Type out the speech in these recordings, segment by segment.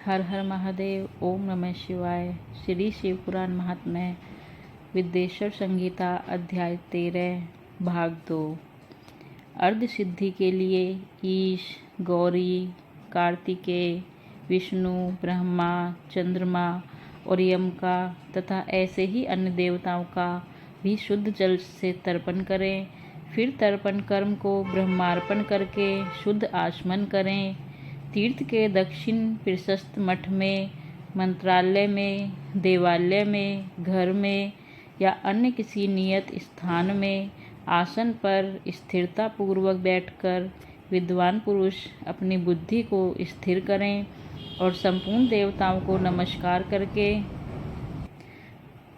हर हर महादेव। ओम नमः शिवाय। श्री शिव पुराण महात्म्य विद्येश्वर संहिता अध्याय 13 भाग 2। अर्ध सिद्धि के लिए ईश, गौरी, कार्तिकेय, विष्णु, ब्रह्मा, चंद्रमा और यम का तथा ऐसे ही अन्य देवताओं का भी शुद्ध जल से तर्पण करें। फिर तर्पण कर्म को ब्रह्मार्पण करके शुद्ध आचमन करें। तीर्थ के दक्षिण प्रशस्त मठ में, मंत्रालय में, देवालय में, घर में या अन्य किसी नियत स्थान में आसन पर स्थिरता पूर्वक बैठकर विद्वान पुरुष अपनी बुद्धि को स्थिर करें और संपूर्ण देवताओं को नमस्कार करके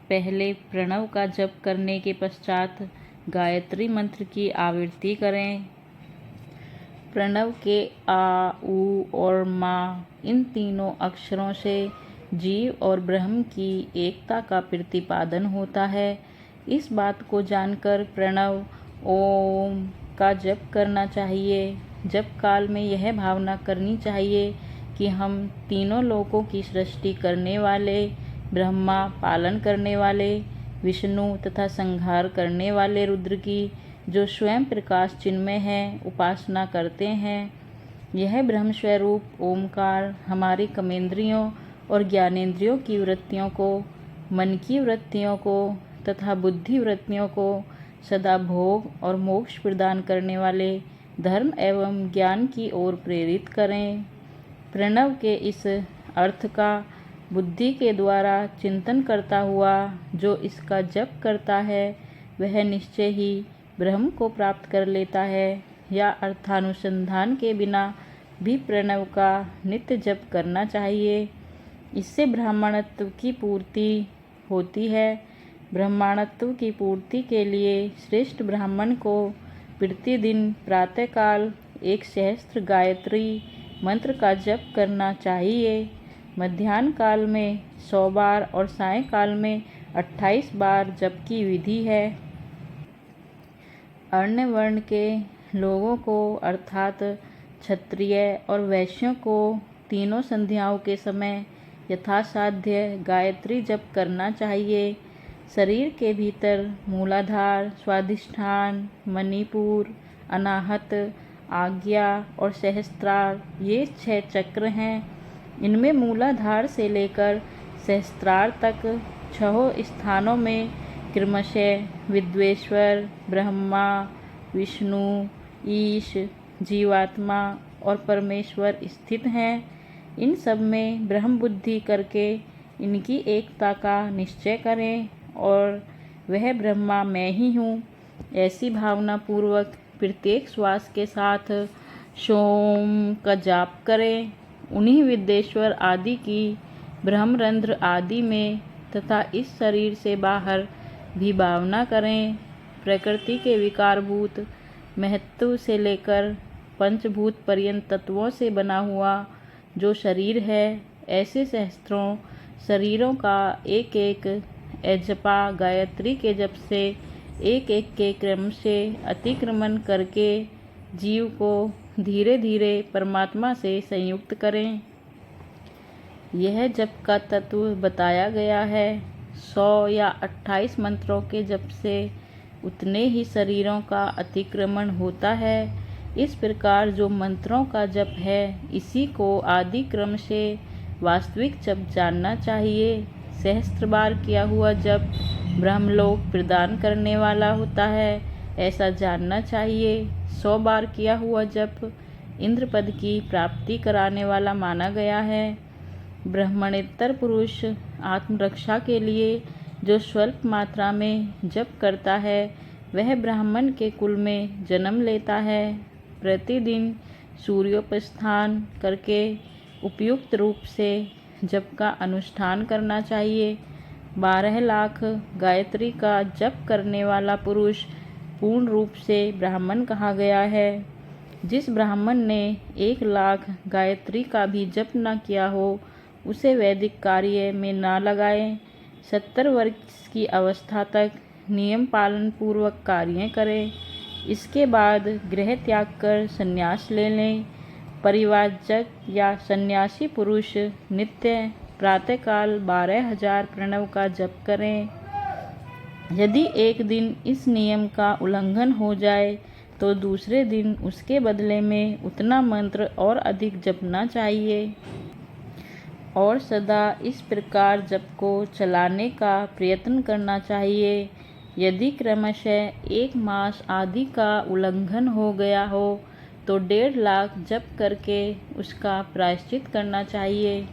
पहले प्रणव का जप करने के पश्चात गायत्री मंत्र की आवृत्ति करें। प्रणव के आ, उ और मा इन तीनों अक्षरों से जीव और ब्रह्म की एकता का प्रतिपादन होता है। इस बात को जानकर प्रणव ओम का जप करना चाहिए। जप काल में यह भावना करनी चाहिए कि हम तीनों लोकों की सृष्टि करने वाले ब्रह्मा, पालन करने वाले विष्णु तथा संहार करने वाले रुद्र की, जो स्वयं प्रकाश चिन्मय है, उपासना करते हैं। यह ब्रह्म स्वरूप ओमकार हमारी कर्मेंद्रियों और ज्ञानेंद्रियों की वृत्तियों को, मन की वृत्तियों को तथा बुद्धि वृत्तियों को सदा भोग और मोक्ष प्रदान करने वाले धर्म एवं ज्ञान की ओर प्रेरित करें। प्रणव के इस अर्थ का बुद्धि के द्वारा चिंतन करता हुआ जो इसका जप करता है वह निश्चय ही ब्रह्म को प्राप्त कर लेता है, या अर्थानुसंधान के बिना भी प्रणव का नित्य जप करना चाहिए। इससे ब्राह्मणत्व की पूर्ति होती है। ब्राह्मणत्व की पूर्ति के लिए श्रेष्ठ ब्राह्मण को प्रतिदिन प्रातःकाल 1 सहस्त्र गायत्री मंत्र का जप करना चाहिए। मध्याह्न काल में 100 बार और सायंकाल में 28 बार जप की विधि है। अन्य वर्ण के लोगों को अर्थात क्षत्रिय और वैश्यों को तीनों संध्याओं के समय यथासाध्य गायत्री जप करना चाहिए। शरीर के भीतर मूलाधार, स्वाधिष्ठान, मणिपुर, अनाहत, आज्ञा और सहस्त्रार ये 6 चक्र हैं। इनमें मूलाधार से लेकर सहस्त्रार तक 6 स्थानों में क्रमशः विद्वेश्वर, ब्रह्मा, विष्णु, ईश, जीवात्मा और परमेश्वर स्थित हैं। इन सब में ब्रह्म बुद्धि करके इनकी एकता का निश्चय करें और वह ब्रह्मा मैं ही हूँ ऐसी भावना पूर्वक प्रत्येक श्वास के साथ सोम का जाप करें। उन्हीं विद्येश्वर आदि की ब्रह्मरंध्र आदि में तथा इस शरीर से बाहर भी भावना करें। प्रकृति के विकारभूत महत्व से लेकर पंचभूत पर्यंत तत्वों से बना हुआ जो शरीर है, ऐसे सहस्त्रों शरीरों का एक एक अजपा गायत्री के जप से एक एक के क्रम से अतिक्रमण करके जीव को धीरे धीरे परमात्मा से संयुक्त करें। यह जप का तत्व बताया गया है। 100 या 28 मंत्रों के जप से उतने ही शरीरों का अतिक्रमण होता है। इस प्रकार जो मंत्रों का जप है इसी को आदि क्रम से वास्तविक जप जानना चाहिए। सहस्त्र बार किया हुआ जप ब्रह्मलोक प्रदान करने वाला होता है ऐसा जानना चाहिए। 100 बार किया हुआ जप इंद्रपद की प्राप्ति कराने वाला माना गया है। ब्राह्मणेतर पुरुष आत्मरक्षा के लिए जो स्वल्प मात्रा में जप करता है वह ब्राह्मण के कुल में जन्म लेता है। प्रतिदिन सूर्योपास्थान करके उपयुक्त रूप से जप का अनुष्ठान करना चाहिए। 12 लाख गायत्री का जप करने वाला पुरुष पूर्ण रूप से ब्राह्मण कहा गया है। जिस ब्राह्मण ने 1 लाख गायत्री का भी जप न किया हो उसे वैदिक कार्य में न लगाएं। 70 वर्ष की अवस्था तक नियम पालन पूर्वक कार्य करें। इसके बाद गृह त्याग कर संन्यास ले लें। परिव्राजक या सन्यासी पुरुष नित्य प्रातःकाल 12,000 प्रणव का जप करें। यदि एक दिन इस नियम का उल्लंघन हो जाए तो दूसरे दिन उसके बदले में उतना मंत्र और अधिक जपना चाहिए और सदा इस प्रकार जप को चलाने का प्रयत्न करना चाहिए। यदि क्रमशः 1 मास आदि का उल्लंघन हो गया हो तो 1.5 लाख जप करके उसका प्रायश्चित करना चाहिए।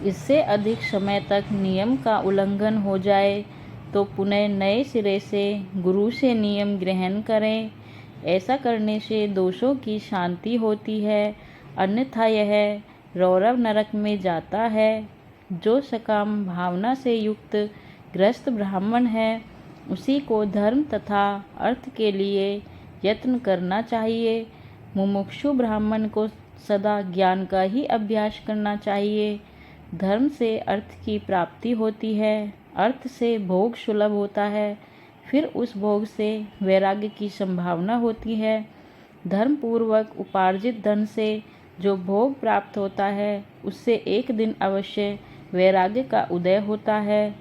इससे अधिक समय तक नियम का उल्लंघन हो जाए तो पुनः नए सिरे से गुरु से नियम ग्रहण करें। ऐसा करने से दोषों की शांति होती है, अन्यथा यह रौरव नरक में जाता है। जो सकाम भावना से युक्त गृहस्थ ब्राह्मण है उसी को धर्म तथा अर्थ के लिए यत्न करना चाहिए। मुमुक्षु ब्राह्मण को सदा ज्ञान का ही अभ्यास करना चाहिए। धर्म से अर्थ की प्राप्ति होती है, अर्थ से भोग सुलभ होता है, फिर उस भोग से वैराग्य की संभावना होती है। धर्म पूर्वक उपार्जित धन से जो भोग प्राप्त होता है उससे एक दिन अवश्य वैराग्य का उदय होता है।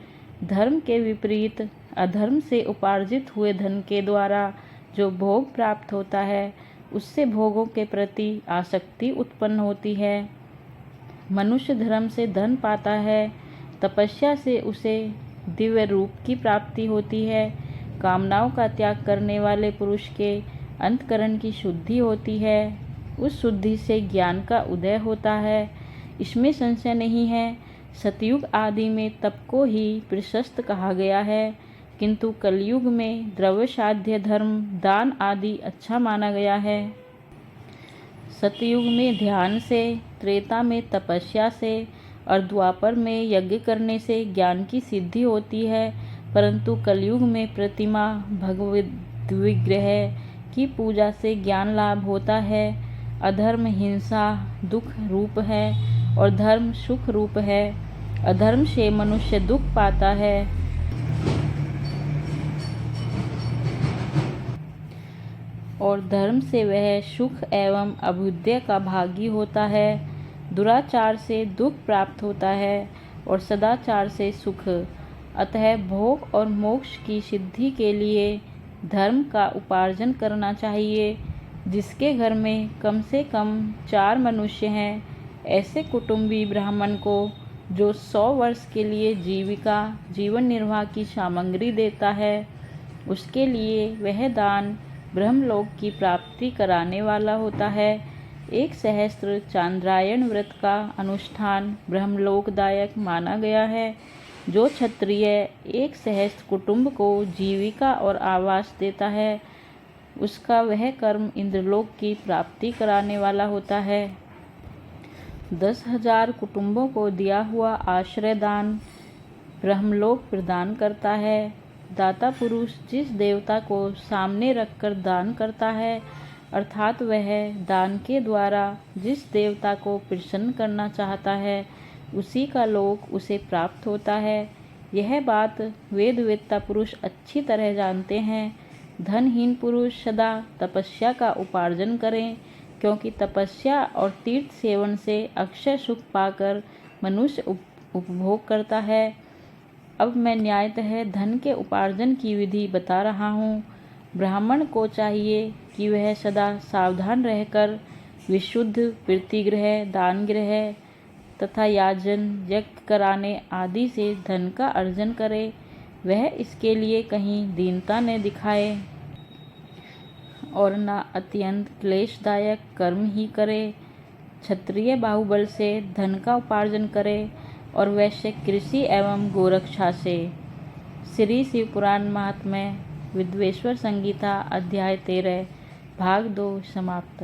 धर्म के विपरीत अधर्म से उपार्जित हुए धन के द्वारा जो भोग प्राप्त होता है उससे भोगों के प्रति आसक्ति उत्पन्न होती है। मनुष्य धर्म से धन पाता है, तपस्या से उसे दिव्य रूप की प्राप्ति होती है। कामनाओं का त्याग करने वाले पुरुष के अंतकरण की शुद्धि होती है, उस शुद्धि से ज्ञान का उदय होता है, इसमें संशय नहीं है। सतयुग आदि में तप को ही प्रशस्त कहा गया है, किंतु कलयुग में द्रव्य साध्य धर्म दान आदि अच्छा माना गया है। सतयुग में ध्यान से, त्रेता में तपस्या से और द्वापर में यज्ञ करने से ज्ञान की सिद्धि होती है, परंतु कलयुग में प्रतिमा भगवद विग्रह की पूजा से ज्ञान लाभ होता है। अधर्म हिंसा दुख रूप है और धर्म सुख रूप है। अधर्म से मनुष्य दुख पाता है और धर्म से वह सुख एवं अभ्युदय का भागी होता है। दुराचार से दुख प्राप्त होता है और सदाचार से सुख। अतः भोग और मोक्ष की सिद्धि के लिए धर्म का उपार्जन करना चाहिए। जिसके घर में कम से कम 4 मनुष्य हैं, ऐसे कुटुंबी ब्राह्मण को जो 100 वर्ष के लिए जीवन निर्वाह की सामग्री देता है, उसके लिए वह दान ब्रह्मलोक की प्राप्ति कराने वाला होता है। 1 सहस्त्र चांद्रायण व्रत का अनुष्ठान ब्रह्मलोकदायक माना गया है। जो क्षत्रिय 1 सहस्त्र कुटुंब को जीविका और आवास देता है, उसका वह कर्म इंद्रलोक की प्राप्ति कराने वाला होता है। 10,000 कुटुंबों को दिया हुआ आश्रय दान ब्रह्मलोक प्रदान करता है। दाता पुरुष जिस देवता को सामने रखकर दान करता है, अर्थात वह दान के द्वारा जिस देवता को प्रसन्न करना चाहता है, उसी का लोक उसे प्राप्त होता है। यह बात वेदवेत्ता पुरुष अच्छी तरह जानते हैं। धनहीन पुरुष सदा तपस्या का उपार्जन करें, क्योंकि तपस्या और तीर्थ सेवन से अक्षय सुख पाकर मनुष्य उपभोग करता है। अब मैं न्यायतः धन के उपार्जन की विधि बता रहा हूँ। ब्राह्मण को चाहिए कि वह सदा सावधान रहकर विशुद्ध प्रीतिगृह, दानगृह तथा याजन यज्ञ कराने आदि से धन का अर्जन करे। वह इसके लिए कहीं दीनता न दिखाए और न अत्यंत क्लेशदायक कर्म ही करे। क्षत्रिय बाहुबल से धन का उपार्जन करे और वैश्य कृषि एवं गोरक्षा से। श्री शिव पुराण महात्म्य विद्वेश्वर संगीता अध्याय 13 भाग 2 समाप्त।